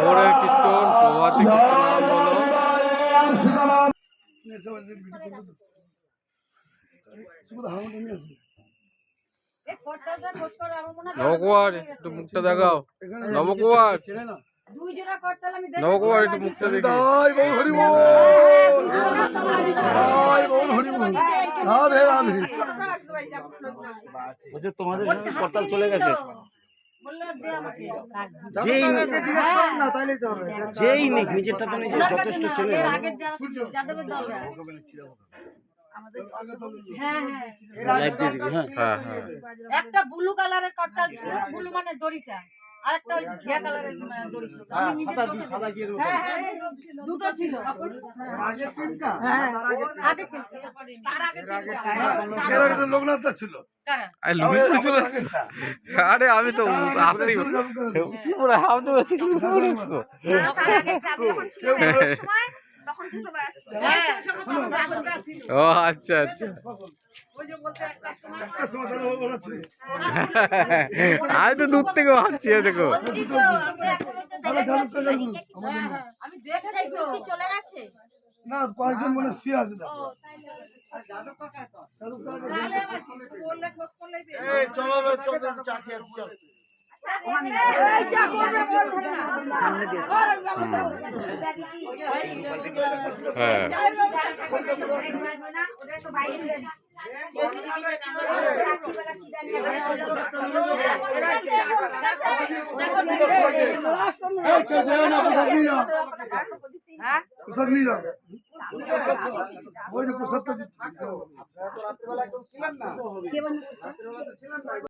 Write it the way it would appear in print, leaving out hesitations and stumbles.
ভোরের কীর্তন, প্রভাতী কীর্তন নবকুমার, একটু মুখটা দেখাও। নবকুমার, নবকুমার, একটু মুখটা দেখি। তোমাদের করতাল চলে গেছে, যেই নিক নিজেরটা তো নিজের যথেষ্ট ছেলে। একটা ব্লু কালারের করতাল ছিল, ব্লু মানে দড়িটা, আর একটা ওই ঘিয়া কালারের দড়ি ছিল। আমি নিজে দুটো ছিল। লোকনাথ ছিল। আরে আমি তো আসতেই ও আচ্ছা আচ্ছা, আমি তো দূর থেকে ভাবছি। দেখো না, কয়েকজন মনে শুয়ে আছে। চলো চা খেয়ে আসি, চল। প্রসাদ নিয়ে যাও, ওই যে প্রসাদটা